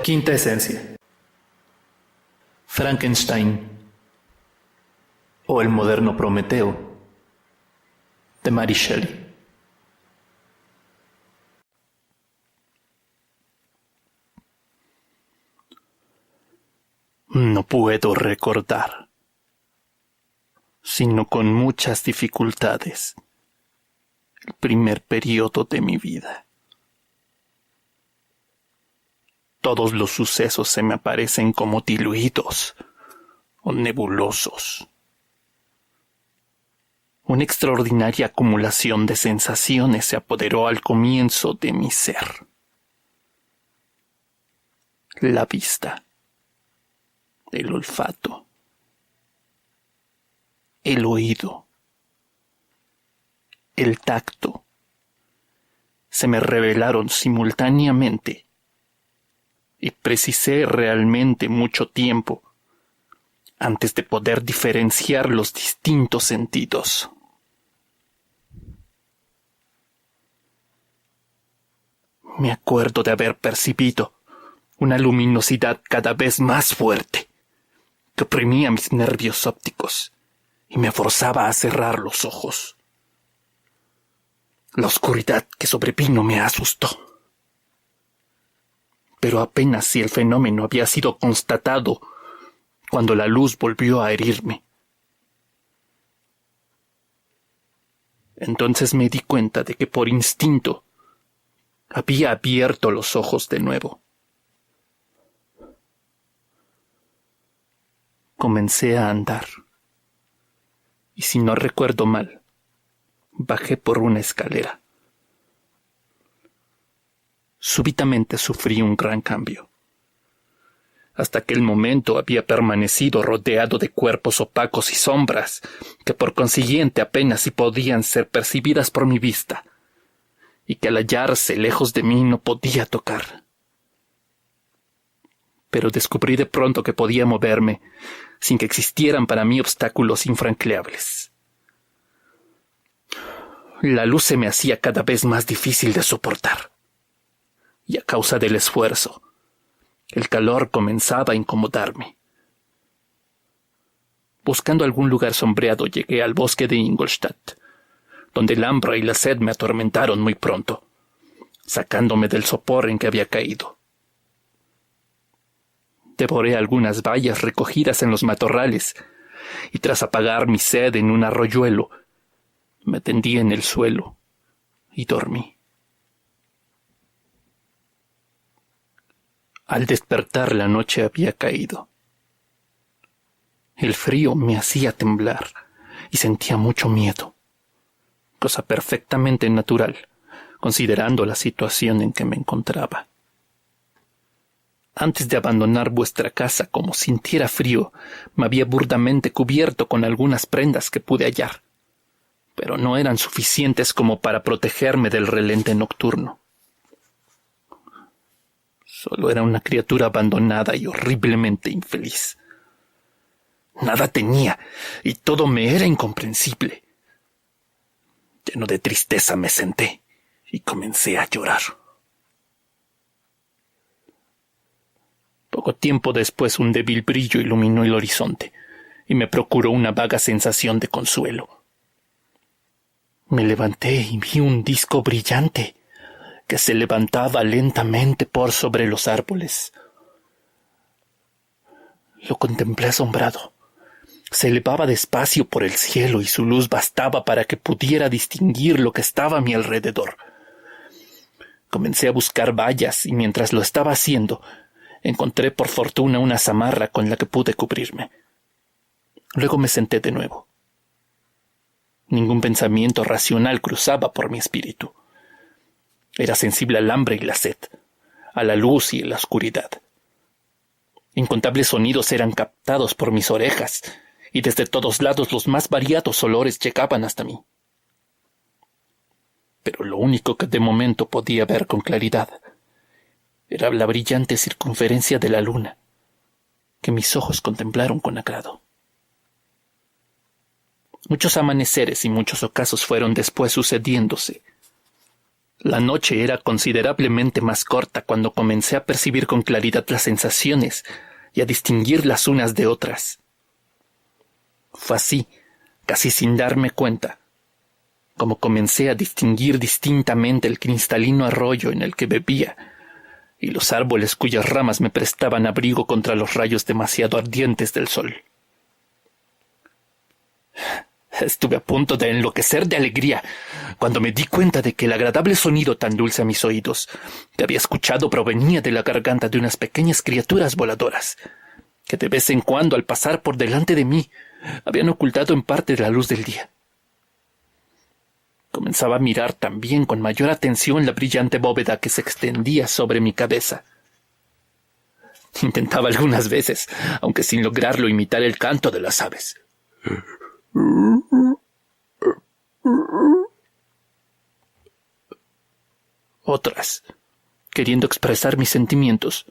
Quinta esencia. Frankenstein o el moderno Prometeo de Mary Shelley. No puedo recordar, sino con muchas dificultades, el primer periodo de mi vida. Todos los sucesos se me aparecen como diluidos o nebulosos. Una extraordinaria acumulación de sensaciones se apoderó al comienzo de mi ser. La vista, el olfato, el oído, el tacto, se me revelaron simultáneamente y precisé realmente mucho tiempo antes de poder diferenciar los distintos sentidos. Me acuerdo de haber percibido una luminosidad cada vez más fuerte que oprimía mis nervios ópticos y me forzaba a cerrar los ojos. La oscuridad que sobrevino me asustó. Pero apenas si el fenómeno había sido constatado cuando la luz volvió a herirme. Entonces me di cuenta de que por instinto había abierto los ojos de nuevo. Comencé a andar, y si no recuerdo mal, bajé por una escalera. Súbitamente sufrí un gran cambio. Hasta aquel momento había permanecido rodeado de cuerpos opacos y sombras, que por consiguiente apenas si podían ser percibidas por mi vista, y que al hallarse lejos de mí no podía tocar. Pero descubrí de pronto que podía moverme sin que existieran para mí obstáculos infranqueables. La luz se me hacía cada vez más difícil de soportar, y a causa del esfuerzo, el calor comenzaba a incomodarme. Buscando algún lugar sombreado llegué al bosque de Ingolstadt, donde el hambre y la sed me atormentaron muy pronto, sacándome del sopor en que había caído. Devoré algunas bayas recogidas en los matorrales y tras apagar mi sed en un arroyuelo, me tendí en el suelo y dormí. Al despertar la noche había caído. El frío me hacía temblar y sentía mucho miedo, cosa perfectamente natural, considerando la situación en que me encontraba. Antes de abandonar vuestra casa, como sintiera frío, me había burdamente cubierto con algunas prendas que pude hallar, pero no eran suficientes como para protegerme del relente nocturno. Solo era una criatura abandonada y horriblemente infeliz. Nada tenía y todo me era incomprensible. Lleno de tristeza me senté y comencé a llorar. Poco tiempo después un débil brillo iluminó el horizonte y me procuró una vaga sensación de consuelo. Me levanté y vi un disco brillante que se levantaba lentamente por sobre los árboles. Lo contemplé asombrado. Se elevaba despacio por el cielo y su luz bastaba para que pudiera distinguir lo que estaba a mi alrededor. Comencé a buscar bayas y mientras lo estaba haciendo, encontré por fortuna una zamarra con la que pude cubrirme. Luego me senté de nuevo. Ningún pensamiento racional cruzaba por mi espíritu. Era sensible al hambre y la sed, a la luz y a la oscuridad. Incontables sonidos eran captados por mis orejas, y desde todos lados los más variados olores llegaban hasta mí. Pero lo único que de momento podía ver con claridad era la brillante circunferencia de la luna, que mis ojos contemplaron con agrado. Muchos amaneceres y muchos ocasos fueron después sucediéndose. La noche era considerablemente más corta cuando comencé a percibir con claridad las sensaciones y a distinguir las unas de otras. Fue así, casi sin darme cuenta, como comencé a distinguir distintamente el cristalino arroyo en el que bebía y los árboles cuyas ramas me prestaban abrigo contra los rayos demasiado ardientes del sol. Estuve a punto de enloquecer de alegría cuando me di cuenta de que el agradable sonido tan dulce a mis oídos que había escuchado provenía de la garganta de unas pequeñas criaturas voladoras que de vez en cuando al pasar por delante de mí habían ocultado en parte la luz del día. Comenzaba a mirar también con mayor atención la brillante bóveda que se extendía sobre mi cabeza. Intentaba algunas veces, aunque sin lograrlo, imitar el canto de las aves. Otras, queriendo expresar mis sentimientos,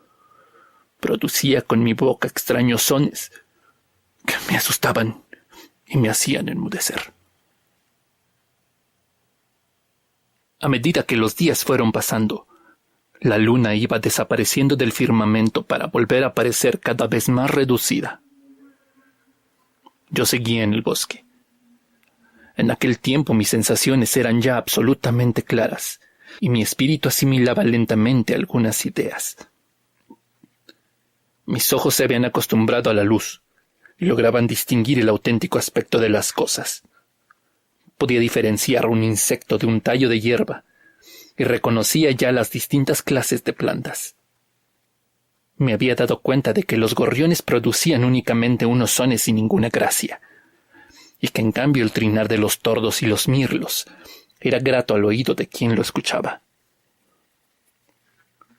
producía con mi boca extraños sones que me asustaban y me hacían enmudecer. A medida que los días fueron pasando, la luna iba desapareciendo del firmamento para volver a aparecer cada vez más reducida. Yo seguía en el bosque. En aquel tiempo mis sensaciones eran ya absolutamente claras y mi espíritu asimilaba lentamente algunas ideas. Mis ojos se habían acostumbrado a la luz y lograban distinguir el auténtico aspecto de las cosas. Podía diferenciar un insecto de un tallo de hierba y reconocía ya las distintas clases de plantas. Me había dado cuenta de que los gorriones producían únicamente unos sones sin ninguna gracia, y que en cambio el trinar de los tordos y los mirlos era grato al oído de quien lo escuchaba.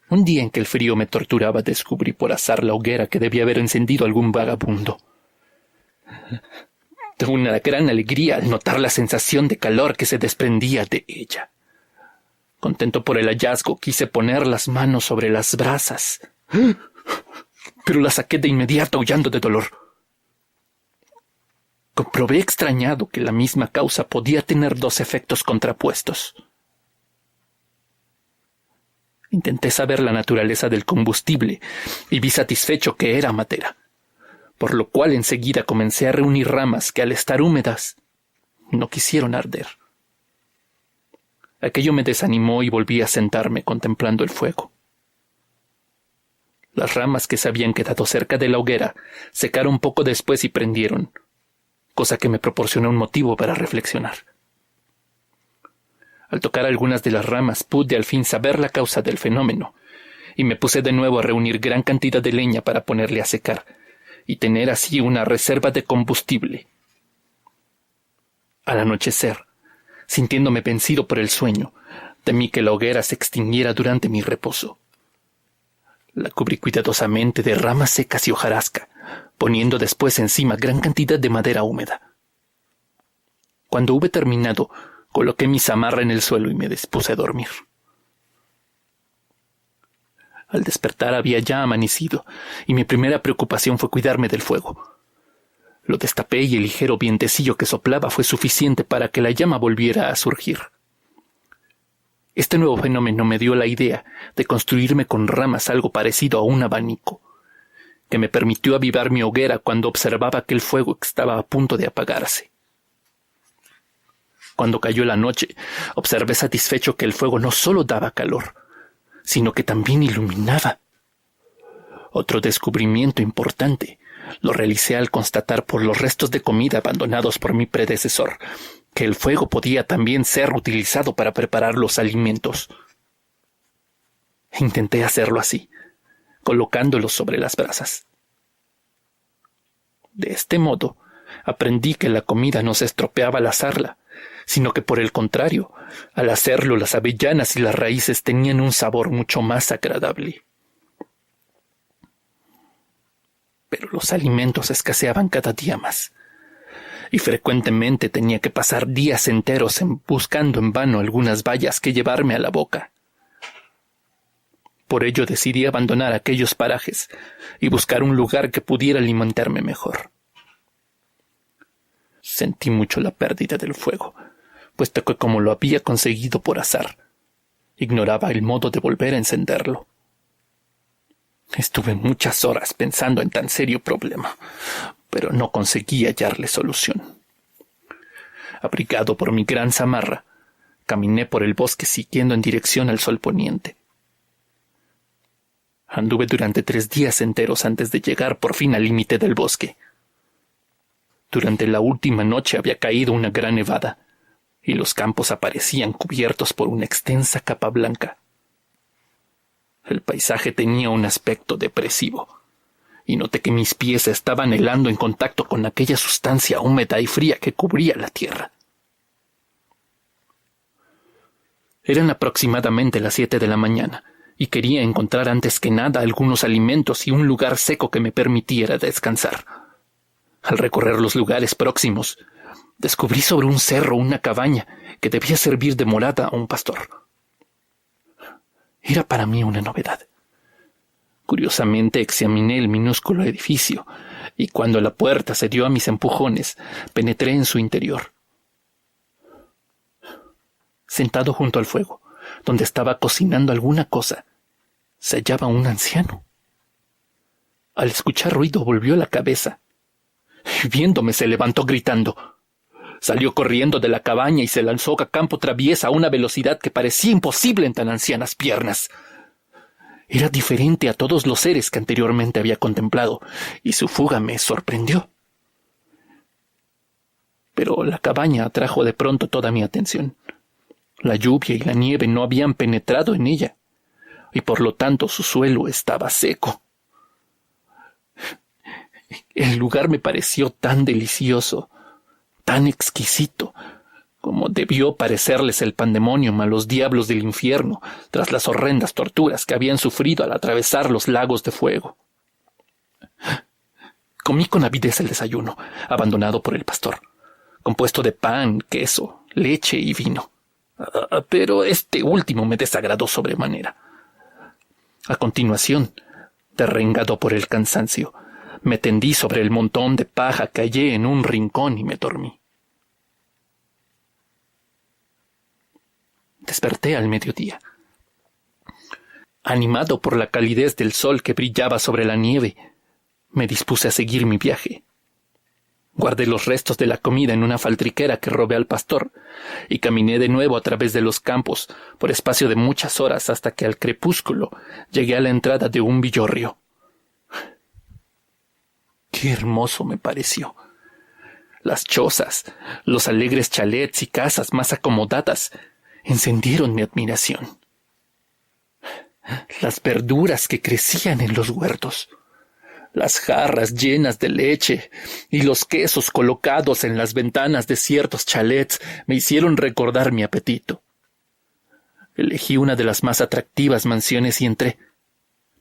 Un día en que el frío me torturaba descubrí por azar la hoguera que debía haber encendido algún vagabundo. Tuve una gran alegría al notar la sensación de calor que se desprendía de ella. Contento por el hallazgo, quise poner las manos sobre las brasas, pero las saqué de inmediato aullando de dolor. Comprobé extrañado que la misma causa podía tener dos efectos contrapuestos. Intenté saber la naturaleza del combustible y vi satisfecho que era madera, por lo cual enseguida comencé a reunir ramas que al estar húmedas no quisieron arder. Aquello me desanimó y volví a sentarme contemplando el fuego. Las ramas que se habían quedado cerca de la hoguera secaron poco después y prendieron, cosa que me proporcionó un motivo para reflexionar. Al tocar algunas de las ramas pude al fin saber la causa del fenómeno, y me puse de nuevo a reunir gran cantidad de leña para ponerle a secar, y tener así una reserva de combustible. Al anochecer, sintiéndome vencido por el sueño, temí que la hoguera se extinguiera durante mi reposo. La cubrí cuidadosamente de ramas secas y hojarasca, poniendo después encima gran cantidad de madera húmeda. Cuando hube terminado, coloqué mi zamarra en el suelo y me dispuse a dormir. Al despertar había ya amanecido, y mi primera preocupación fue cuidarme del fuego. Lo destapé y el ligero vientecillo que soplaba fue suficiente para que la llama volviera a surgir. Este nuevo fenómeno me dio la idea de construirme con ramas algo parecido a un abanico, que me permitió avivar mi hoguera cuando observaba que el fuego estaba a punto de apagarse. Cuando cayó la noche, observé satisfecho que el fuego no solo daba calor, sino que también iluminaba. Otro descubrimiento importante lo realicé al constatar por los restos de comida abandonados por mi predecesor, que el fuego podía también ser utilizado para preparar los alimentos. Intenté hacerlo así, colocándolos sobre las brasas. De este modo, aprendí que la comida no se estropeaba al asarla, sino que por el contrario, al hacerlo las avellanas y las raíces tenían un sabor mucho más agradable. Pero los alimentos escaseaban cada día más, y frecuentemente tenía que pasar días enteros buscando en vano algunas bayas que llevarme a la boca. Por ello decidí abandonar aquellos parajes y buscar un lugar que pudiera alimentarme mejor. Sentí mucho la pérdida del fuego, puesto que como lo había conseguido por azar, Ignoraba el modo de volver a encenderlo. Estuve muchas horas pensando en tan serio problema, pero no conseguí hallarle solución. Abrigado por mi gran zamarra, caminé por el bosque siguiendo en dirección al sol poniente. Anduve durante 3 días enteros antes de llegar por fin al límite del bosque. Durante la última noche había caído una gran nevada, y los campos aparecían cubiertos por una extensa capa blanca. El paisaje tenía un aspecto depresivo, y noté que mis pies estaban helando en contacto con aquella sustancia húmeda y fría que cubría la tierra. Eran aproximadamente las 7 de la mañana, y quería encontrar antes que nada algunos alimentos y un lugar seco que me permitiera descansar. Al recorrer los lugares próximos, descubrí sobre un cerro una cabaña que debía servir de morada a un pastor. Era para mí una novedad. Curiosamente examiné el minúsculo edificio, y cuando la puerta cedió a mis empujones, penetré en su interior. Sentado junto al fuego, donde estaba cocinando alguna cosa, se hallaba un anciano. Al escuchar ruido volvió la cabeza, y viéndome se levantó gritando. Salió corriendo de la cabaña y se lanzó a campo traviesa a una velocidad que parecía imposible en tan ancianas piernas. Era diferente a todos los seres que anteriormente había contemplado, y su fuga me sorprendió. Pero la cabaña atrajo de pronto toda mi atención. La lluvia y la nieve no habían penetrado en ella, y por lo tanto su suelo estaba seco. El lugar me pareció tan delicioso, tan exquisito, como debió parecerles el pandemonium a los diablos del infierno tras las horrendas torturas que habían sufrido al atravesar los lagos de fuego. Comí con avidez el desayuno, abandonado por el pastor, compuesto de pan, queso, leche y vino. Pero este último me desagradó sobremanera. A continuación, derrengado por el cansancio, me tendí sobre el montón de paja que hallé en un rincón y me dormí. Desperté al mediodía. Animado por la calidez del sol que brillaba sobre la nieve, me dispuse a seguir mi viaje. Guardé los restos de la comida en una faltriquera que robé al pastor y caminé de nuevo a través de los campos por espacio de muchas horas hasta que al crepúsculo llegué a la entrada de un villorrio. Qué hermoso me pareció. Las chozas, los alegres chalets y casas más acomodadas encendieron mi admiración. Las verduras que crecían en los huertos, las jarras llenas de leche y los quesos colocados en las ventanas de ciertos chalets me hicieron recordar mi apetito. Elegí una de las más atractivas mansiones y entré.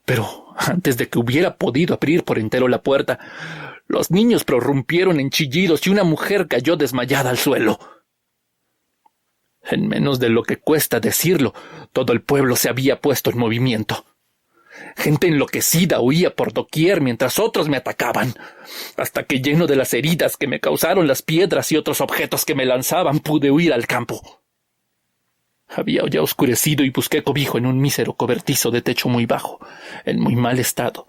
Pero antes de que hubiera podido abrir por entero la puerta, los niños prorrumpieron en chillidos y una mujer cayó desmayada al suelo. En menos de lo que cuesta decirlo, todo el pueblo se había puesto en movimiento. Gente enloquecida huía por doquier mientras otros me atacaban, hasta que lleno de las heridas que me causaron las piedras y otros objetos que me lanzaban, pude huir al campo. Había ya oscurecido y busqué cobijo en un mísero cobertizo de techo muy bajo, en muy mal estado,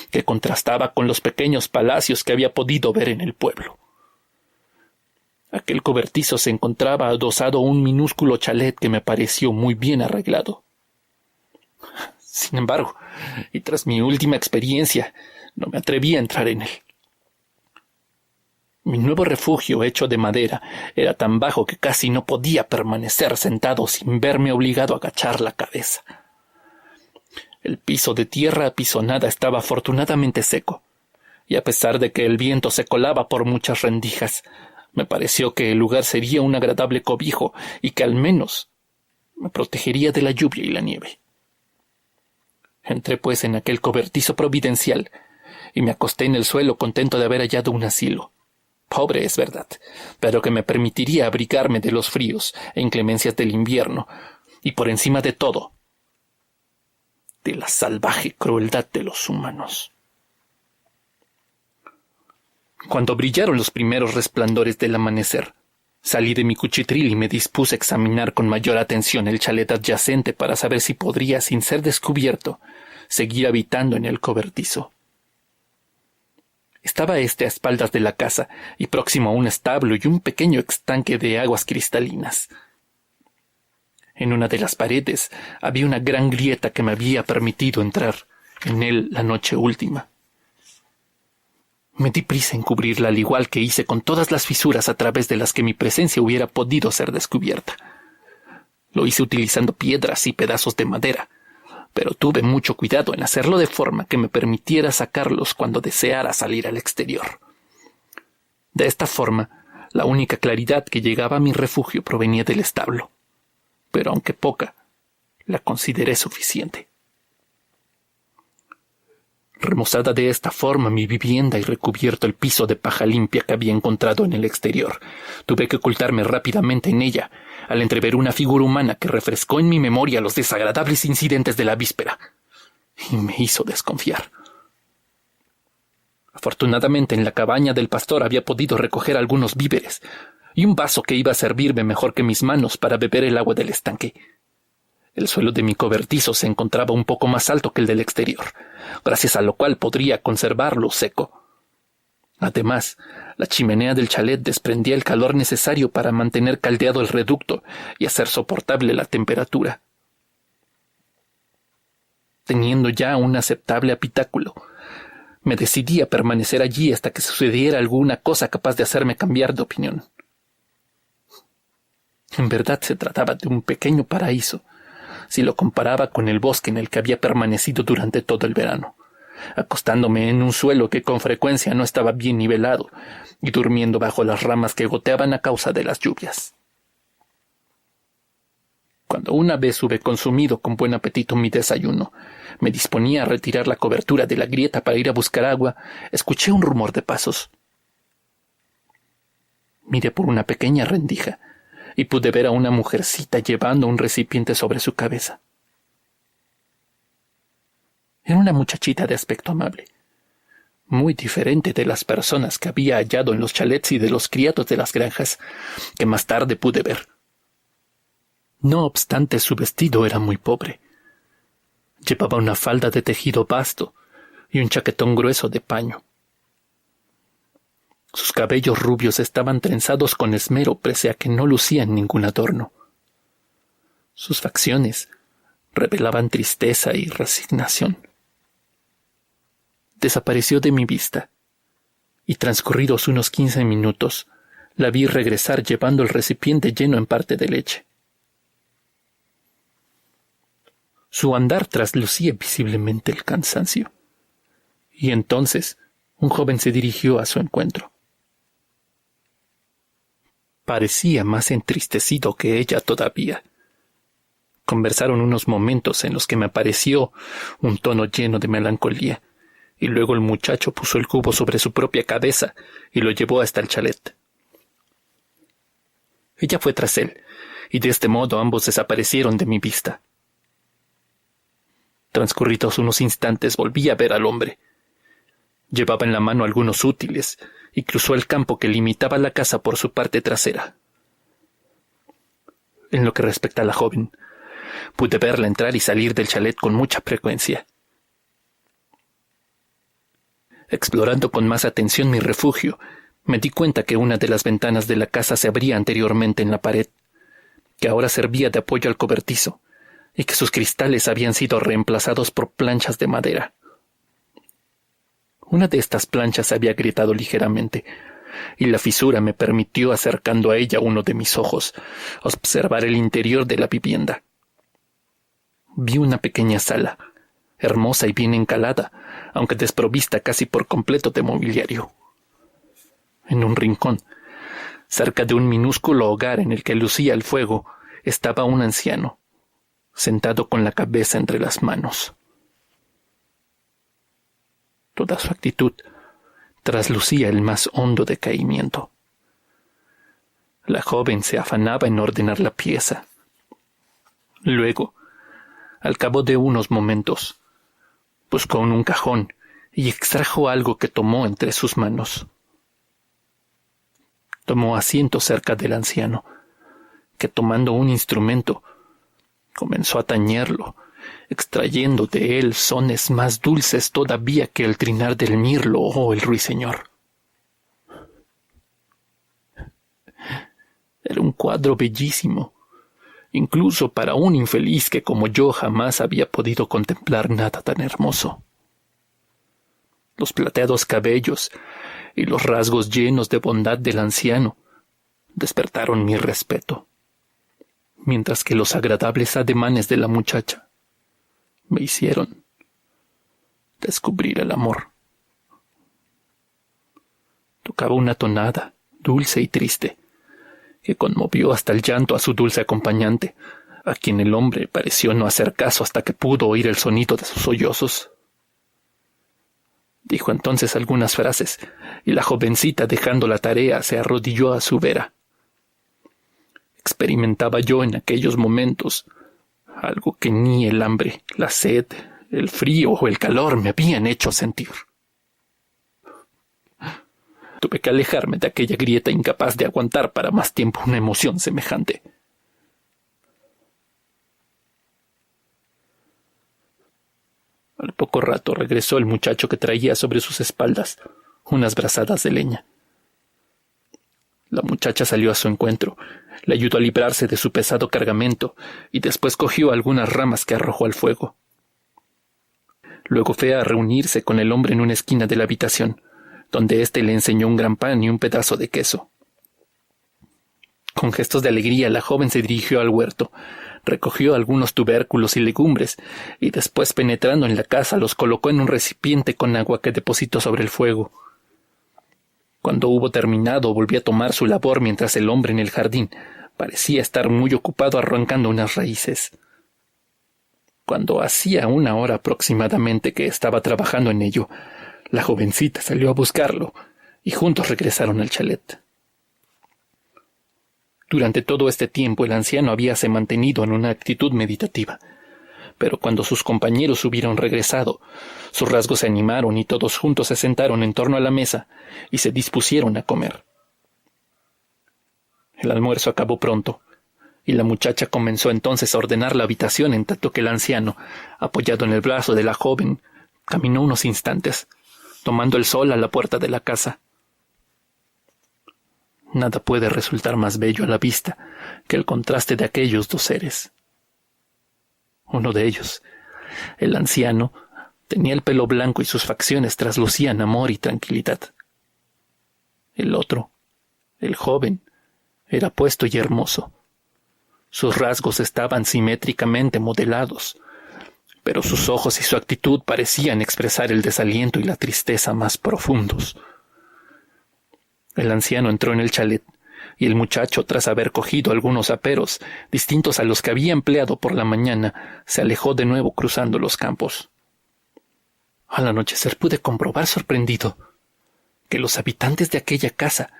que contrastaba con los pequeños palacios que había podido ver en el pueblo. Aquel cobertizo se encontraba adosado a un minúsculo chalet que me pareció muy bien arreglado. Sin embargo, y tras mi última experiencia, no me atreví a entrar en él. Mi nuevo refugio, hecho de madera, era tan bajo que casi no podía permanecer sentado sin verme obligado a agachar la cabeza. El piso de tierra apisonada estaba afortunadamente seco, y a pesar de que el viento se colaba por muchas rendijas, me pareció que el lugar sería un agradable cobijo y que al menos me protegería de la lluvia y la nieve. Entré pues en aquel cobertizo providencial y me acosté en el suelo contento de haber hallado un asilo. Pobre es verdad, pero que me permitiría abrigarme de los fríos e inclemencias del invierno y por encima de todo, de la salvaje crueldad de los humanos. Cuando brillaron los primeros resplandores del amanecer, Salí de mi cuchitril y me dispuse a examinar con mayor atención el chalet adyacente para saber si podría, sin ser descubierto, seguir habitando en el cobertizo. Estaba este a espaldas de la casa y próximo a un establo y un pequeño estanque de aguas cristalinas. En una de las paredes había una gran grieta que me había permitido entrar en él la noche última. Me di prisa en cubrirla al igual que hice con todas las fisuras a través de las que mi presencia hubiera podido ser descubierta. Lo hice utilizando piedras y pedazos de madera, pero tuve mucho cuidado en hacerlo de forma que me permitiera sacarlos cuando deseara salir al exterior. De esta forma, la única claridad que llegaba a mi refugio provenía del establo, pero aunque poca, la consideré suficiente. Remozada de esta forma mi vivienda y recubierto el piso de paja limpia que había encontrado en el exterior, tuve que ocultarme rápidamente en ella, al entrever una figura humana que refrescó en mi memoria los desagradables incidentes de la víspera, y me hizo desconfiar. Afortunadamente en la cabaña del pastor había podido recoger algunos víveres, y un vaso que iba a servirme mejor que mis manos para beber el agua del estanque. El suelo de mi cobertizo se encontraba un poco más alto que el del exterior, gracias a lo cual podría conservarlo seco. Además, la chimenea del chalet desprendía el calor necesario para mantener caldeado el reducto y hacer soportable la temperatura. Teniendo ya un aceptable habitáculo, me decidí a permanecer allí hasta que sucediera alguna cosa capaz de hacerme cambiar de opinión. En verdad se trataba de un pequeño paraíso, si lo comparaba con el bosque en el que había permanecido durante todo el verano, acostándome en un suelo que con frecuencia no estaba bien nivelado y durmiendo bajo las ramas que goteaban a causa de las lluvias. Cuando una vez hube consumido con buen apetito mi desayuno, me disponía a retirar la cobertura de la grieta para ir a buscar agua, escuché un rumor de pasos. Miré por una pequeña rendija y pude ver a una mujercita llevando un recipiente sobre su cabeza. Era una muchachita de aspecto amable, muy diferente de las personas que había hallado en los chalets y de los criados de las granjas, que más tarde pude ver. No obstante, su vestido era muy pobre. Llevaba una falda de tejido vasto y un chaquetón grueso de paño. Sus cabellos rubios estaban trenzados con esmero pese a que no lucían ningún adorno. Sus facciones revelaban tristeza y resignación. Desapareció de mi vista, y transcurridos unos 15 minutos, la vi regresar llevando el recipiente lleno en parte de leche. Su andar traslucía visiblemente el cansancio, y entonces un joven se dirigió a su encuentro. Parecía más entristecido que ella todavía. Conversaron unos momentos en los que me pareció un tono lleno de melancolía, y luego el muchacho puso el cubo sobre su propia cabeza y lo llevó hasta el chalet. Ella fue tras él, y de este modo ambos desaparecieron de mi vista. Transcurridos unos instantes volví a ver al hombre. Llevaba en la mano algunos útiles y cruzó el campo que limitaba la casa por su parte trasera. En lo que respecta a la joven, pude verla entrar y salir del chalet con mucha frecuencia. Explorando con más atención mi refugio, me di cuenta que una de las ventanas de la casa se abría anteriormente en la pared, que ahora servía de apoyo al cobertizo, y que sus cristales habían sido reemplazados por planchas de madera. Una de estas planchas se había agrietado ligeramente, y la fisura me permitió, acercando a ella uno de mis ojos, observar el interior de la vivienda. Vi una pequeña sala, hermosa y bien encalada, aunque desprovista casi por completo de mobiliario. En un rincón, cerca de un minúsculo hogar en el que lucía el fuego, estaba un anciano, sentado con la cabeza entre las manos. Toda su actitud traslucía el más hondo decaimiento. La joven se afanaba en ordenar la pieza. Luego, al cabo de unos momentos, buscó en un cajón y extrajo algo que tomó entre sus manos. tomó asiento cerca del anciano, que tomando un instrumento, comenzó a tañerlo, extrayendo de él sones más dulces todavía que el trinar del mirlo o el ruiseñor. Era un cuadro bellísimo, incluso para un infeliz que como yo jamás había podido contemplar nada tan hermoso. Los plateados cabellos y los rasgos llenos de bondad del anciano despertaron mi respeto, mientras que los agradables ademanes de la muchacha me hicieron descubrir el amor. Tocaba una tonada dulce y triste, que conmovió hasta el llanto a su dulce acompañante, a quien el hombre pareció no hacer caso hasta que pudo oír el sonido de sus sollozos. Dijo entonces algunas frases, y la jovencita, dejando la tarea, se arrodilló a su vera. Experimentaba yo en aquellos momentos algo que ni el hambre, la sed, el frío o el calor me habían hecho sentir. Tuve que alejarme de aquella grieta, incapaz de aguantar para más tiempo una emoción semejante. Al poco rato regresó el muchacho que traía sobre sus espaldas unas brazadas de leña. La muchacha salió a su encuentro, le ayudó a librarse de su pesado cargamento y después cogió algunas ramas que arrojó al fuego. Luego fue a reunirse con el hombre en una esquina de la habitación, donde éste le enseñó un gran pan y un pedazo de queso. Con gestos de alegría la joven se dirigió al huerto, recogió algunos tubérculos y legumbres, y después, penetrando en la casa, los colocó en un recipiente con agua que depositó sobre el fuego. Cuando hubo terminado, volvió a tomar su labor mientras el hombre en el jardín parecía estar muy ocupado arrancando unas raíces. Cuando hacía 1 hora aproximadamente que estaba trabajando en ello, la jovencita salió a buscarlo y juntos regresaron al chalet. Durante todo este tiempo el anciano habíase mantenido en una actitud meditativa, pero cuando sus compañeros hubieron regresado, sus rasgos se animaron y todos juntos se sentaron en torno a la mesa y se dispusieron a comer. El almuerzo acabó pronto, y la muchacha comenzó entonces a ordenar la habitación en tanto que el anciano, apoyado en el brazo de la joven, caminó unos instantes, tomando el sol a la puerta de la casa. Nada puede resultar más bello a la vista que el contraste de aquellos dos seres. Uno de ellos, el anciano, tenía el pelo blanco y sus facciones traslucían amor y tranquilidad. El otro, el joven, era apuesto y hermoso. Sus rasgos estaban simétricamente modelados, pero sus ojos y su actitud parecían expresar el desaliento y la tristeza más profundos. El anciano entró en el chalet, y el muchacho, tras haber cogido algunos aperos, distintos a los que había empleado por la mañana, se alejó de nuevo cruzando los campos. Al anochecer pude comprobar sorprendido que los habitantes de aquella casa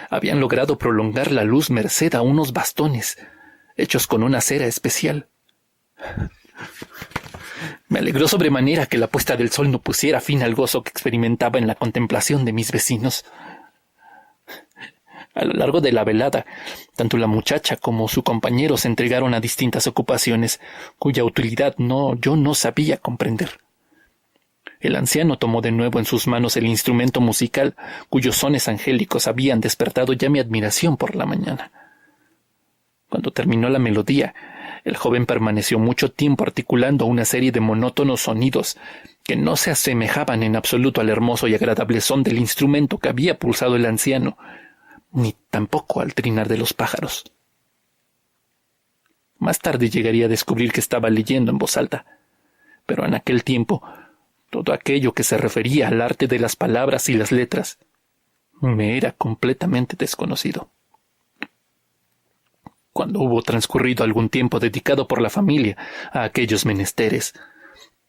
habían logrado prolongar la luz merced a unos bastones, hechos con una cera especial. Me alegró sobremanera que la puesta del sol no pusiera fin al gozo que experimentaba en la contemplación de mis vecinos. A lo largo de la velada, tanto la muchacha como su compañero se entregaron a distintas ocupaciones, cuya utilidad yo no sabía comprender. El anciano tomó de nuevo en sus manos el instrumento musical, cuyos sones angélicos habían despertado ya mi admiración por la mañana. Cuando terminó la melodía, el joven permaneció mucho tiempo articulando una serie de monótonos sonidos que no se asemejaban en absoluto al hermoso y agradable son del instrumento que había pulsado el anciano, ni tampoco al trinar de los pájaros. Más tarde llegaría a descubrir que estaba leyendo en voz alta, pero en aquel tiempo todo aquello que se refería al arte de las palabras y las letras me era completamente desconocido. Cuando hubo transcurrido algún tiempo dedicado por la familia a aquellos menesteres,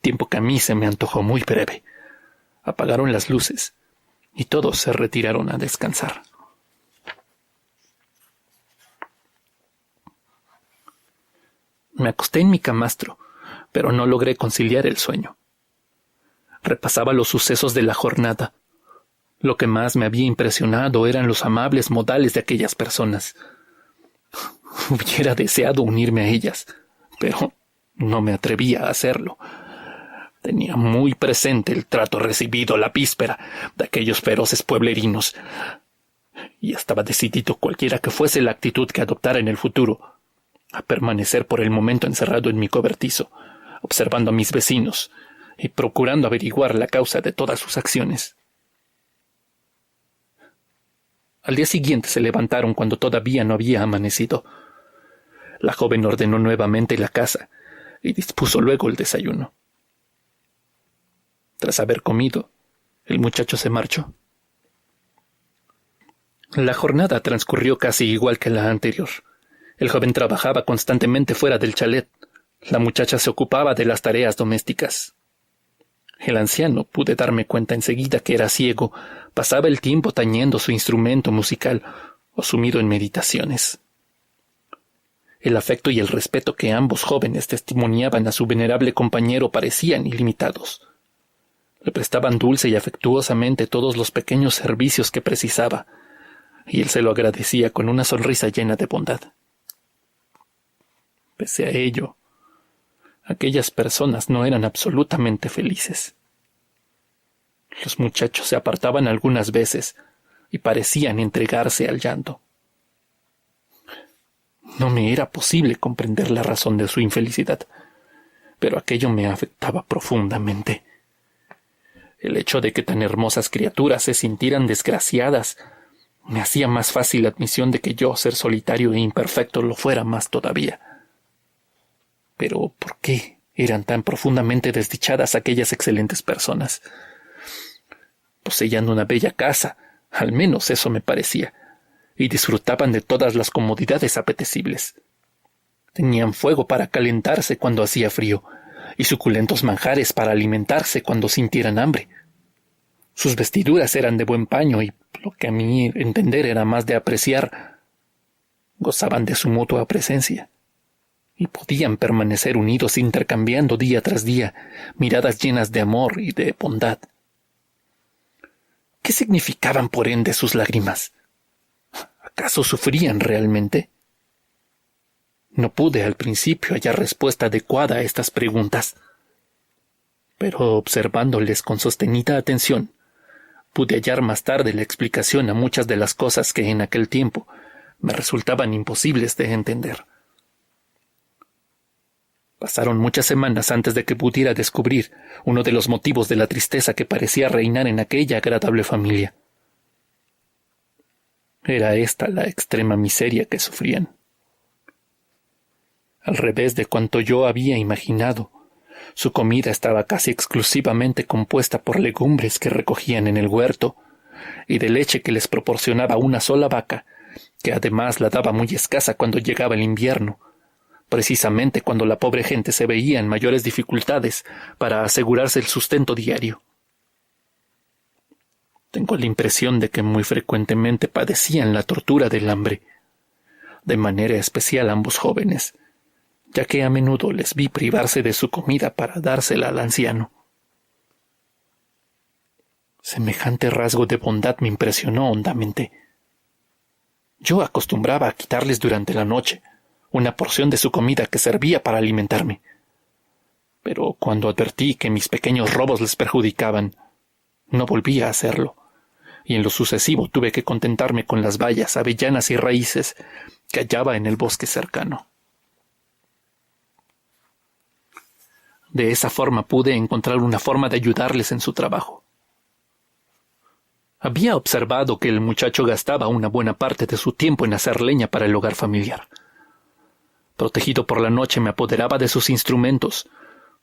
tiempo que a mí se me antojó muy breve, apagaron las luces y todos se retiraron a descansar. Me acosté en mi camastro, pero no logré conciliar el sueño. Repasaba los sucesos de la jornada, Lo que más me había impresionado eran los amables modales de aquellas personas. Hubiera deseado unirme a ellas, pero no me atrevía a hacerlo. Tenía muy presente el trato recibido la víspera de aquellos feroces pueblerinos, y estaba decidido, cualquiera que fuese la actitud que adoptara en el futuro, a permanecer por el momento encerrado en mi cobertizo, observando a mis vecinos y procurando averiguar la causa de todas sus acciones. Al día siguiente se levantaron cuando todavía no había amanecido. La joven ordenó nuevamente la casa y dispuso luego el desayuno. Tras haber comido, el muchacho se marchó. La jornada transcurrió casi igual que la anterior. El joven trabajaba constantemente fuera del chalet. La muchacha se ocupaba de las tareas domésticas. El anciano, pude darme cuenta enseguida que era ciego, pasaba el tiempo tañendo su instrumento musical o sumido en meditaciones. El afecto y el respeto que ambos jóvenes testimoniaban a su venerable compañero parecían ilimitados. Le prestaban dulce y afectuosamente todos los pequeños servicios que precisaba, y él se lo agradecía con una sonrisa llena de bondad. Pese a ello, aquellas personas no eran absolutamente felices. Los muchachos se apartaban algunas veces y parecían entregarse al llanto. No me era posible comprender la razón de su infelicidad, pero aquello me afectaba profundamente. El hecho de que tan hermosas criaturas se sintieran desgraciadas me hacía más fácil la admisión de que yo, ser solitario e imperfecto, lo fuera más todavía. Pero ¿por qué eran tan profundamente desdichadas aquellas excelentes personas? Poseían una bella casa, al menos eso me parecía, y disfrutaban de todas las comodidades apetecibles. Tenían fuego para calentarse cuando hacía frío, y suculentos manjares para alimentarse cuando sintieran hambre. Sus vestiduras eran de buen paño y, lo que a mi entender era más de apreciar, gozaban de su mutua presencia, y podían permanecer unidos intercambiando día tras día miradas llenas de amor y de bondad. ¿Qué significaban, por ende, sus lágrimas? ¿Acaso sufrían realmente? No pude al principio hallar respuesta adecuada a estas preguntas, pero observándoles con sostenida atención, pude hallar más tarde la explicación a muchas de las cosas que en aquel tiempo me resultaban imposibles de entender. Pasaron muchas semanas antes de que pudiera descubrir uno de los motivos de la tristeza que parecía reinar en aquella agradable familia. Era esta la extrema miseria que sufrían. Al revés de cuanto yo había imaginado, su comida estaba casi exclusivamente compuesta por legumbres que recogían en el huerto y de leche que les proporcionaba una sola vaca, que además la daba muy escasa cuando llegaba el invierno, precisamente cuando la pobre gente se veía en mayores dificultades para asegurarse el sustento diario. Tengo la impresión de que muy frecuentemente padecían la tortura del hambre, de manera especial ambos jóvenes, ya que a menudo les vi privarse de su comida para dársela al anciano. Semejante rasgo de bondad me impresionó hondamente. Yo acostumbraba a quitarles durante la noche una porción de su comida que servía para alimentarme, pero cuando advertí que mis pequeños robos les perjudicaban, no volví a hacerlo, y en lo sucesivo tuve que contentarme con las bayas, avellanas y raíces que hallaba en el bosque cercano. De esa forma pude encontrar una forma de ayudarles en su trabajo. Había observado que el muchacho gastaba una buena parte de su tiempo en hacer leña para el hogar familiar. Protegido por la noche, me apoderaba de sus instrumentos,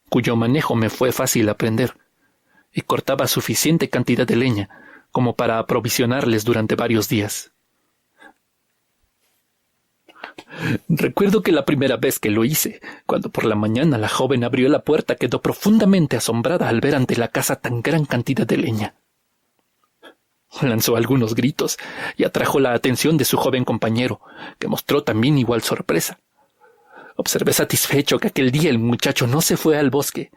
cuyo manejo me fue fácil aprender, y cortaba suficiente cantidad de leña como para aprovisionarles durante varios días. Recuerdo que la primera vez que lo hice, cuando por la mañana la joven abrió la puerta, quedó profundamente asombrada al ver ante la casa tan gran cantidad de leña. Lanzó algunos gritos y atrajo la atención de su joven compañero, que mostró también igual sorpresa. Observé satisfecho que aquel día el muchacho no se fue al bosque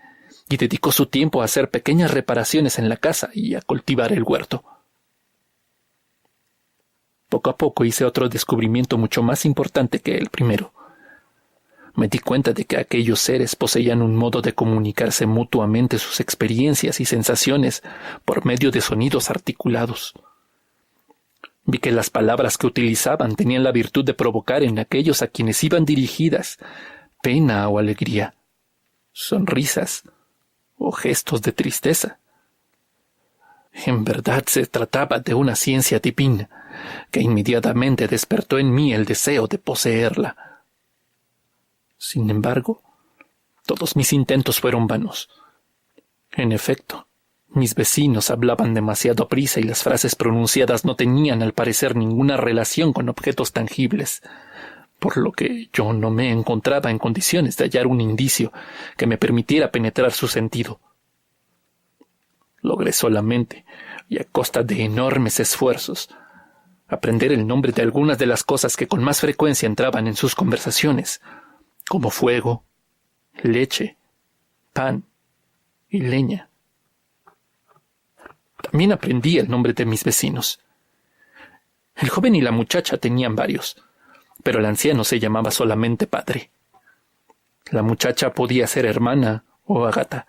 y dedicó su tiempo a hacer pequeñas reparaciones en la casa y a cultivar el huerto. Poco a poco hice otro descubrimiento mucho más importante que el primero. Me di cuenta de que aquellos seres poseían un modo de comunicarse mutuamente sus experiencias y sensaciones por medio de sonidos articulados. Vi que las palabras que utilizaban tenían la virtud de provocar en aquellos a quienes iban dirigidas pena o alegría, sonrisas o gestos de tristeza. En verdad se trataba de una ciencia divina que inmediatamente despertó en mí el deseo de poseerla. Sin embargo, todos mis intentos fueron vanos. En efecto, mis vecinos hablaban demasiado prisa y las frases pronunciadas no tenían al parecer ninguna relación con objetos tangibles, por lo que yo no me encontraba en condiciones de hallar un indicio que me permitiera penetrar su sentido. Logré solamente, y a costa de enormes esfuerzos, aprender el nombre de algunas de las cosas que con más frecuencia entraban en sus conversaciones, como fuego, leche, pan y leña. También aprendí el nombre de mis vecinos. El joven y la muchacha tenían varios, pero el anciano se llamaba solamente padre. La muchacha podía ser hermana o Ágata,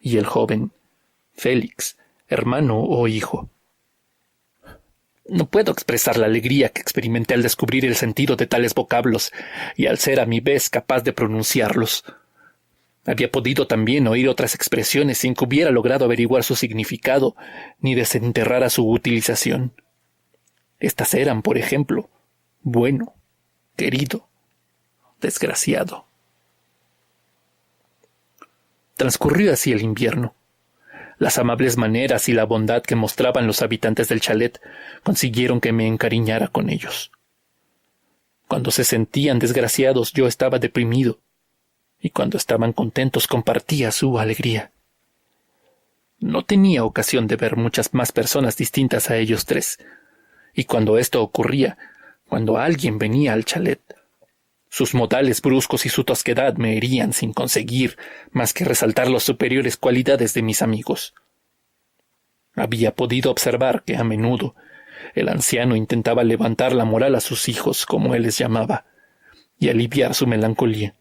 y el joven, Félix, hermano o hijo. No puedo expresar la alegría que experimenté al descubrir el sentido de tales vocablos y al ser a mi vez capaz de pronunciarlos. Había podido también oír otras expresiones sin que hubiera logrado averiguar su significado ni desenterrar a su utilización. Estas eran, por ejemplo, bueno, querido, desgraciado. Transcurrió así el invierno. Las amables maneras y la bondad que mostraban los habitantes del chalet consiguieron que me encariñara con ellos. Cuando se sentían desgraciados yo estaba deprimido, y cuando estaban contentos compartía su alegría. No tenía ocasión de ver muchas más personas distintas a ellos tres, y cuando esto ocurría, cuando alguien venía al chalet, sus modales bruscos y su tosquedad me herían sin conseguir más que resaltar las superiores cualidades de mis amigos. Había podido observar que a menudo el anciano intentaba levantar la moral a sus hijos, como él les llamaba, y aliviar su melancolía.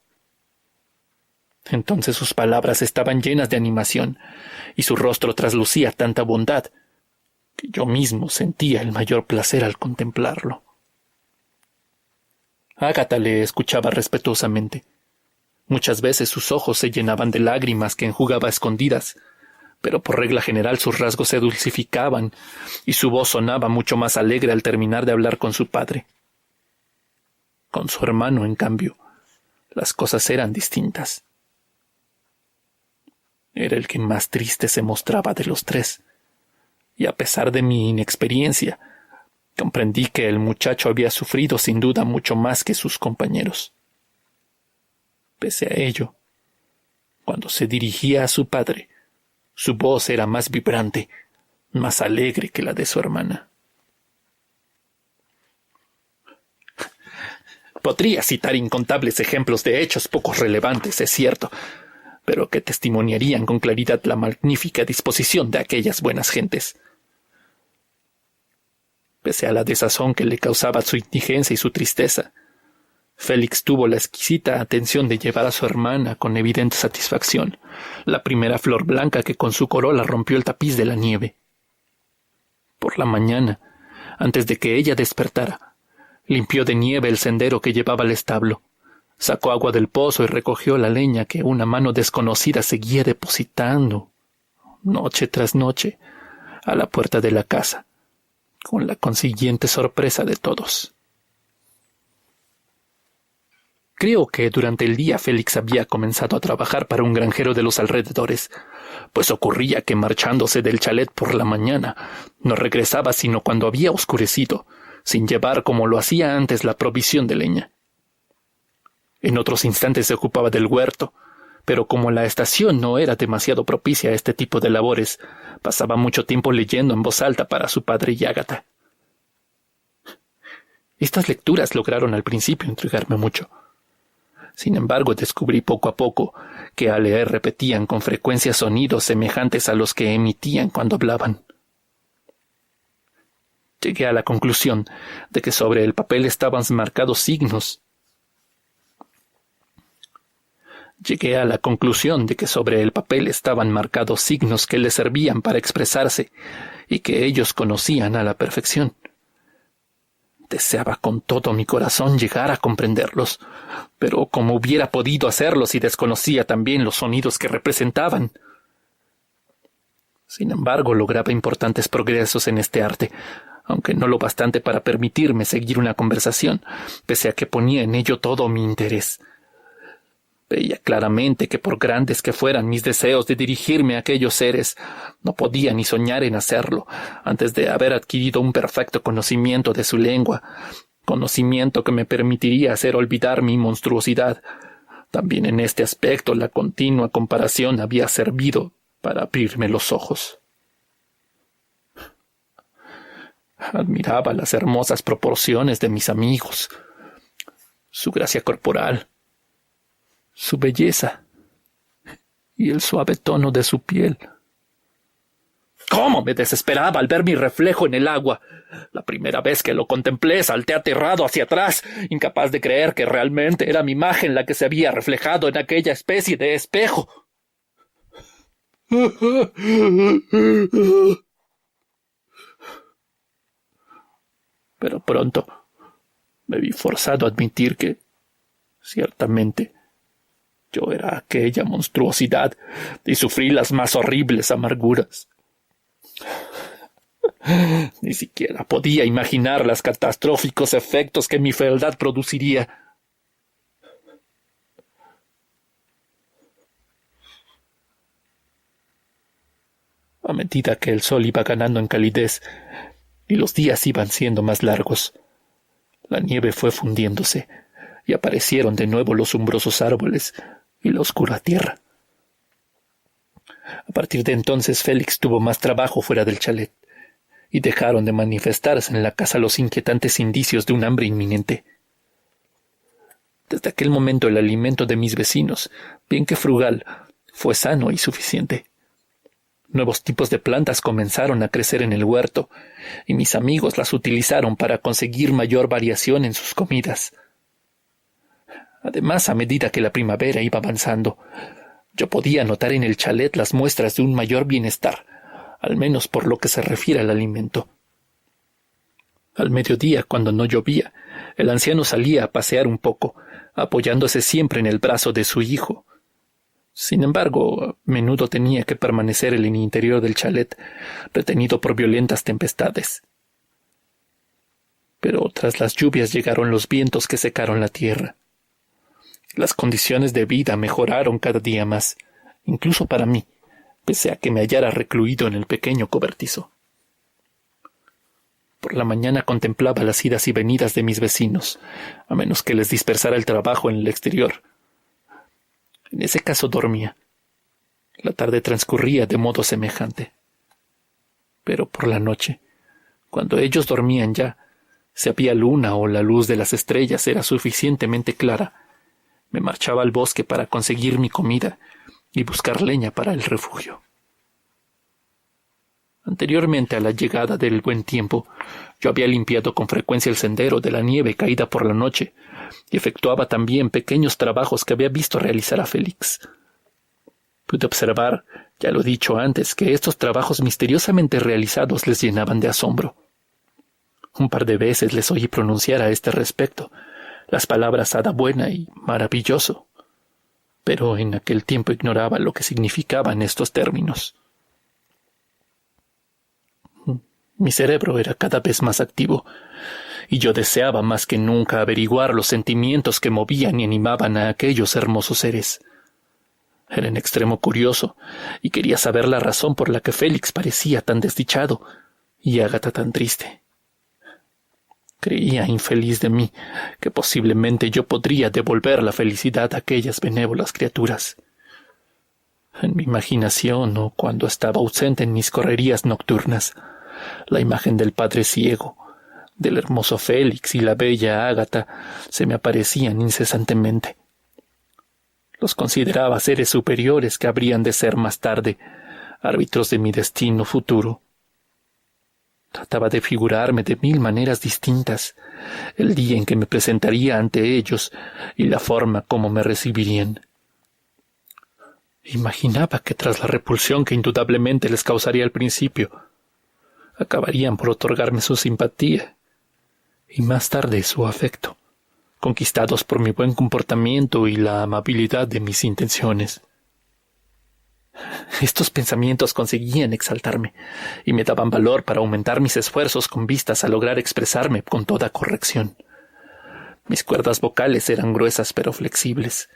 Entonces sus palabras estaban llenas de animación, y su rostro traslucía tanta bondad que yo mismo sentía el mayor placer al contemplarlo. Ágata le escuchaba respetuosamente. Muchas veces sus ojos se llenaban de lágrimas que enjugaba a escondidas, pero por regla general sus rasgos se dulcificaban y su voz sonaba mucho más alegre al terminar de hablar con su padre. Con su hermano, en cambio, las cosas eran distintas. Era el que más triste se mostraba de los tres, y a pesar de mi inexperiencia, comprendí que el muchacho había sufrido sin duda mucho más que sus compañeros. Pese a ello, cuando se dirigía a su padre, su voz era más vibrante, más alegre que la de su hermana. Podría citar incontables ejemplos de hechos poco relevantes, es cierto, pero que testimoniarían con claridad la magnífica disposición de aquellas buenas gentes. Pese a la desazón que le causaba su indigencia y su tristeza, Félix tuvo la exquisita atención de llevar a su hermana con evidente satisfacción la primera flor blanca que con su corola rompió el tapiz de la nieve. Por la mañana, antes de que ella despertara, limpió de nieve el sendero que llevaba al establo, sacó agua del pozo y recogió la leña que una mano desconocida seguía depositando, noche tras noche, a la puerta de la casa, con la consiguiente sorpresa de todos. Creo que durante el día Félix había comenzado a trabajar para un granjero de los alrededores, pues ocurría que marchándose del chalet por la mañana, no regresaba sino cuando había oscurecido, sin llevar como lo hacía antes la provisión de leña. En otros instantes se ocupaba del huerto, pero como la estación no era demasiado propicia a este tipo de labores, pasaba mucho tiempo leyendo en voz alta para su padre y Ágata. Estas lecturas lograron al principio intrigarme mucho. Sin embargo, descubrí poco a poco que al leer repetían con frecuencia sonidos semejantes a los que emitían cuando hablaban. Llegué a la conclusión de que sobre el papel estaban marcados signos. Que le servían para expresarse y que ellos conocían a la perfección. Deseaba con todo mi corazón llegar a comprenderlos, pero ¿cómo hubiera podido hacerlo si desconocía también los sonidos que representaban? Sin embargo, lograba importantes progresos en este arte, aunque no lo bastante para permitirme seguir una conversación, pese a que ponía en ello todo mi interés. Veía claramente que por grandes que fueran mis deseos de dirigirme a aquellos seres, no podía ni soñar en hacerlo antes de haber adquirido un perfecto conocimiento de su lengua, conocimiento que me permitiría hacer olvidar mi monstruosidad. También en este aspecto la continua comparación había servido para abrirme los ojos. Admiraba las hermosas proporciones de mis amigos, su gracia corporal, su belleza y el suave tono de su piel. ¡Cómo me desesperaba al ver mi reflejo en el agua! La primera vez que lo contemplé salté aterrado hacia atrás, incapaz de creer que realmente era mi imagen la que se había reflejado en aquella especie de espejo. Pero pronto me vi forzado a admitir que, ciertamente, yo era aquella monstruosidad y sufrí las más horribles amarguras. Ni siquiera podía imaginar los catastróficos efectos que mi fealdad produciría. A medida que el sol iba ganando en calidez y los días iban siendo más largos, la nieve fue fundiéndose y aparecieron de nuevo los umbrosos árboles y la oscura tierra. A partir de entonces Félix tuvo más trabajo fuera del chalet, y dejaron de manifestarse en la casa los inquietantes indicios de un hambre inminente. Desde aquel momento el alimento de mis vecinos, bien que frugal, fue sano y suficiente. Nuevos tipos de plantas comenzaron a crecer en el huerto, y mis amigos las utilizaron para conseguir mayor variación en sus comidas. Además, a medida que la primavera iba avanzando, yo podía notar en el chalet las muestras de un mayor bienestar, al menos por lo que se refiere al alimento. Al mediodía, cuando no llovía, el anciano salía a pasear un poco, apoyándose siempre en el brazo de su hijo. Sin embargo, a menudo tenía que permanecer en el interior del chalet, retenido por violentas tempestades. Pero tras las lluvias llegaron los vientos que secaron la tierra. Las condiciones de vida mejoraron cada día más, incluso para mí, pese a que me hallara recluido en el pequeño cobertizo. Por la mañana contemplaba las idas y venidas de mis vecinos, a menos que les dispersara el trabajo en el exterior. En ese caso dormía. La tarde transcurría de modo semejante. Pero por la noche, cuando ellos dormían ya, si había luna o la luz de las estrellas era suficientemente clara, me marchaba al bosque para conseguir mi comida y buscar leña para el refugio. Anteriormente a la llegada del buen tiempo, yo había limpiado con frecuencia el sendero de la nieve caída por la noche y efectuaba también pequeños trabajos que había visto realizar a Félix. Pude observar, ya lo he dicho antes, que estos trabajos misteriosamente realizados les llenaban de asombro. Un par de veces les oí pronunciar a este respecto las palabras hada buena y maravilloso, pero en aquel tiempo ignoraba lo que significaban estos términos. Mi cerebro era cada vez más activo, y yo deseaba más que nunca averiguar los sentimientos que movían y animaban a aquellos hermosos seres. Era en extremo curioso, y quería saber la razón por la que Félix parecía tan desdichado y Ágata tan triste. Creía, infeliz de mí, que posiblemente yo podría devolver la felicidad a aquellas benévolas criaturas. En mi imaginación, o cuando estaba ausente en mis correrías nocturnas, la imagen del padre ciego, del hermoso Félix y la bella Ágata se me aparecían incesantemente. Los consideraba seres superiores que habrían de ser más tarde árbitros de mi destino futuro. Trataba de figurarme de 1000 maneras distintas el día en que me presentaría ante ellos y la forma como me recibirían. Imaginaba que tras la repulsión que indudablemente les causaría al principio, acabarían por otorgarme su simpatía y más tarde su afecto, conquistados por mi buen comportamiento y la amabilidad de mis intenciones. Estos pensamientos conseguían exaltarme y me daban valor para aumentar mis esfuerzos con vistas a lograr expresarme con toda corrección. Mis cuerdas vocales eran gruesas pero flexibles,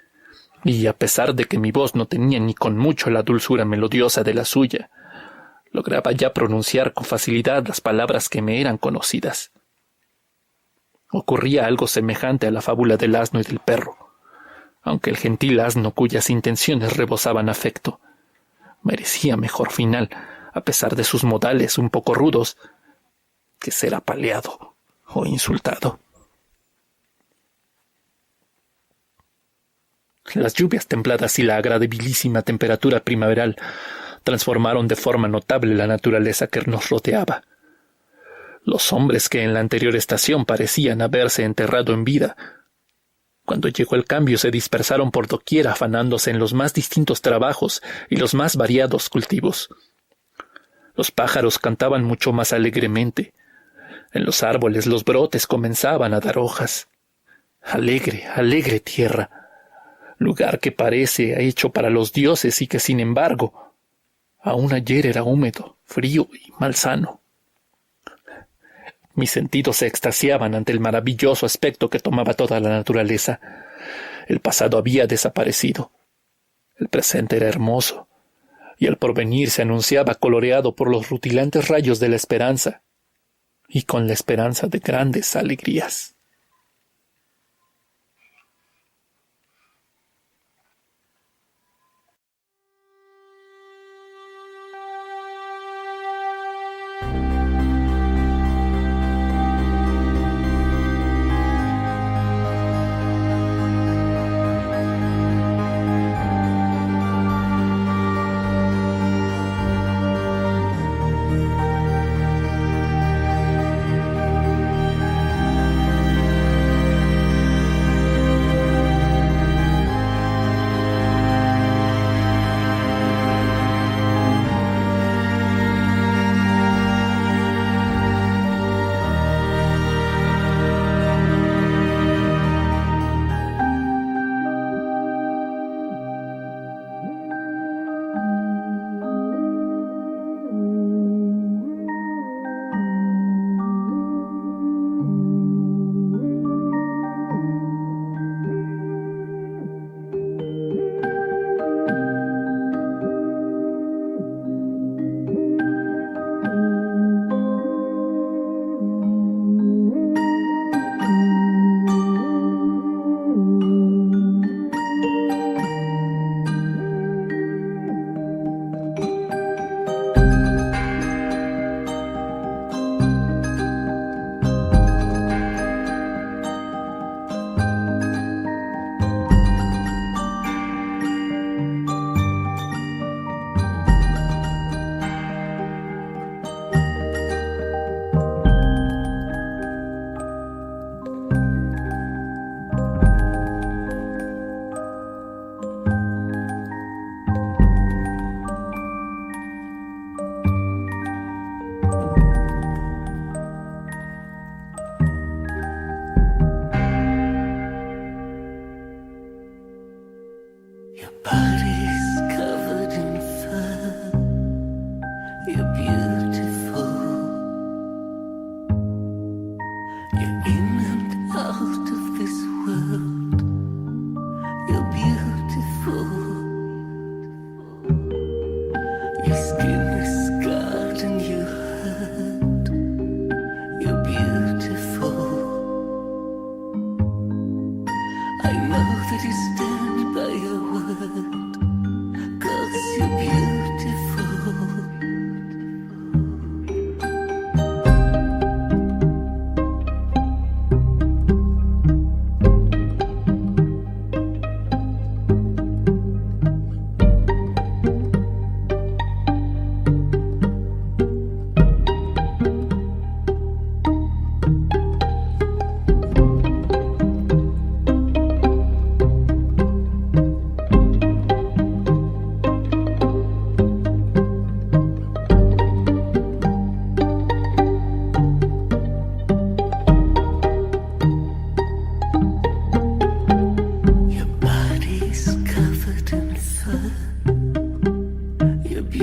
y a pesar de que mi voz no tenía ni con mucho la dulzura melodiosa de la suya, lograba ya pronunciar con facilidad las palabras que me eran conocidas. Ocurría algo semejante a la fábula del asno y del perro, aunque el gentil asno cuyas intenciones rebosaban afecto merecía mejor final, a pesar de sus modales un poco rudos, que ser apaleado o insultado. Las lluvias templadas y la agradabilísima temperatura primaveral transformaron de forma notable la naturaleza que nos rodeaba. Los hombres que en la anterior estación parecían haberse enterrado en vida, cuando llegó el cambio se dispersaron por doquier afanándose en los más distintos trabajos y los más variados cultivos. Los pájaros cantaban mucho más alegremente. En los árboles los brotes comenzaban a dar hojas. Alegre, alegre tierra, lugar que parece hecho para los dioses y que, sin embargo, aún ayer era húmedo, frío y malsano. Mis sentidos se extasiaban ante el maravilloso aspecto que tomaba toda la naturaleza. El pasado había desaparecido. El presente era hermoso, y el porvenir se anunciaba coloreado por los rutilantes rayos de la esperanza, y con la esperanza de grandes alegrías.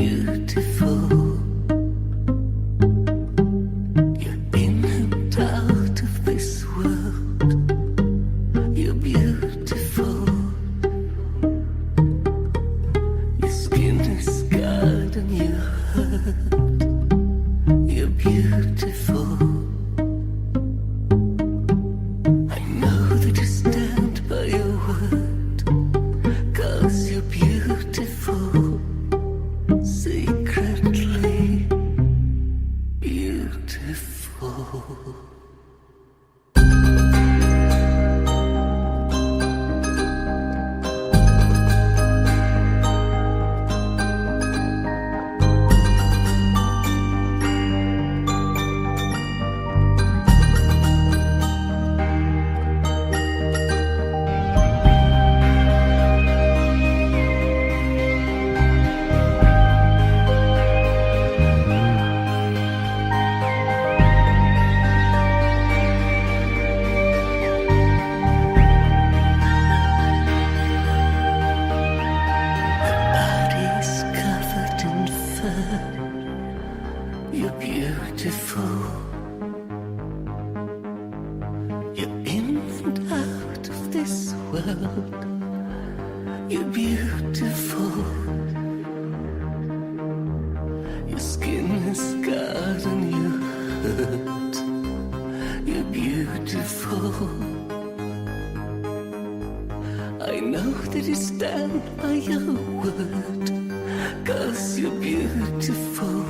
beautiful. You're in and out of this world. You're beautiful. Your skin is scarred and you're hurt. You're beautiful. I know that you stand by your word, 'cause you're beautiful. Secretly beautiful. Body's covered in fur. You're beautiful. You're in and out of this world. You're beautiful. Your skin is scarred and you hurt. You're beautiful. I know that you stand by your word, 'cause you're beautiful.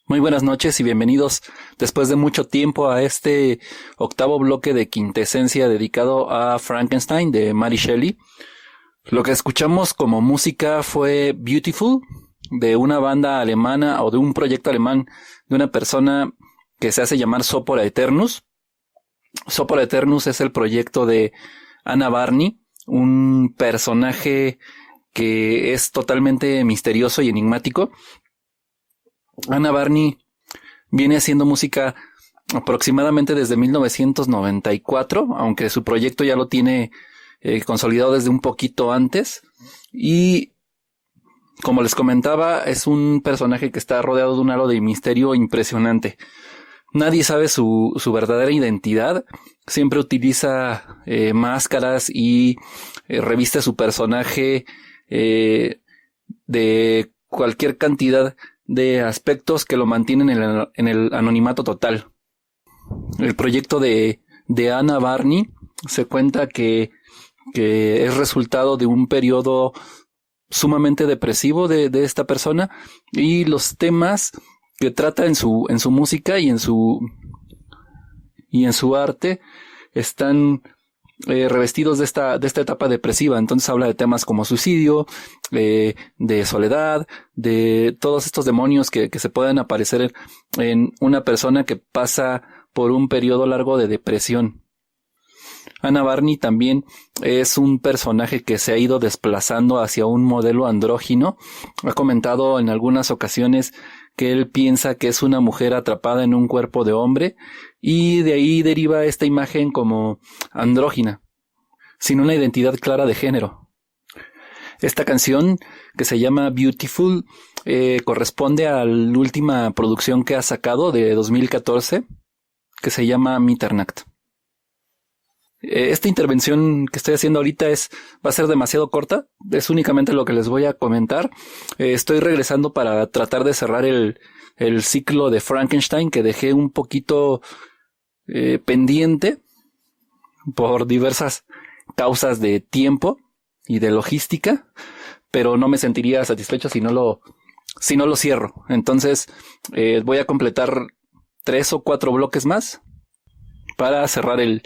Muy buenas noches y bienvenidos después de mucho tiempo a este octavo bloque de Quintesencia dedicado a Frankenstein de Mary Shelley. Lo que escuchamos como música fue Beautiful, de una banda alemana o de un proyecto alemán de una persona que se hace llamar Sopora Aeternus. Sopora Aeternus es el proyecto de Anna Barney, un personaje que es totalmente misterioso y enigmático. Anna Barney viene haciendo música aproximadamente desde 1994, aunque su proyecto ya lo tiene consolidado desde un poquito antes. Y como les comentaba, es un personaje que está rodeado de un halo de misterio impresionante. Nadie sabe su verdadera identidad. Siempre utiliza máscaras y reviste a su personaje de cualquier cantidad de aspectos que lo mantienen en el anonimato total. El proyecto de Anna Barney se cuenta que es resultado de un periodo sumamente depresivo de esta persona, y los temas que trata en su música y en su arte están revestidos de esta etapa depresiva. Entonces habla de temas como suicidio, de soledad, de todos estos demonios que se pueden aparecer en una persona que pasa por un periodo largo de depresión. Anna Barney también es un personaje que se ha ido desplazando hacia un modelo andrógino. Ha comentado en algunas ocasiones que él piensa que es una mujer atrapada en un cuerpo de hombre, y de ahí deriva esta imagen como andrógina, sin una identidad clara de género. Esta canción, que se llama Beautiful, corresponde a la última producción que ha sacado de 2014, que se llama Mitternacht. Esta intervención que estoy haciendo ahorita va a ser demasiado corta. Es únicamente lo que les voy a comentar. Estoy regresando para tratar de cerrar el ciclo de Frankenstein, que dejé un poquito pendiente por diversas causas de tiempo y de logística, pero no me sentiría satisfecho si no lo cierro. Entonces voy a completar 3 o 4 bloques más para cerrar el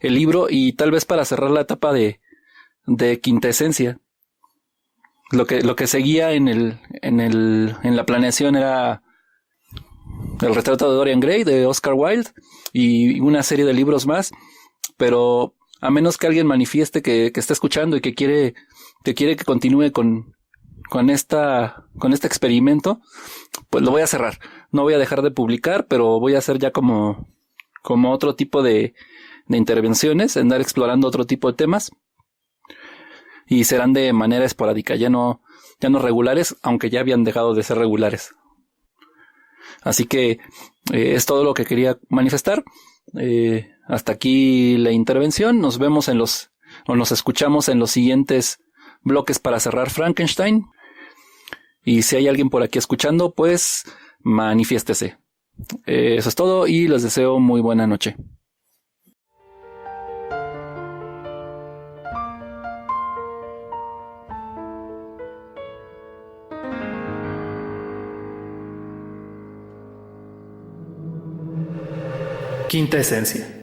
libro, y tal vez para cerrar la etapa de Quintesencia. Lo que seguía en la planeación era El retrato de Dorian Gray de Oscar Wilde y una serie de libros más, pero a menos que alguien manifieste que está escuchando y que quiere que continúe con este experimento, pues lo voy a cerrar. No voy a dejar de publicar, pero voy a hacer ya como otro tipo de intervenciones, andar explorando otro tipo de temas, y serán de manera esporádica, ya no regulares, aunque ya habían dejado de ser regulares. Así que es todo lo que quería manifestar. Hasta aquí la intervención. Nos vemos nos escuchamos en los siguientes bloques para cerrar Frankenstein. Y si hay alguien por aquí escuchando, pues manifiéstese. Eso es todo y les deseo muy buena noche. Quinta esencia.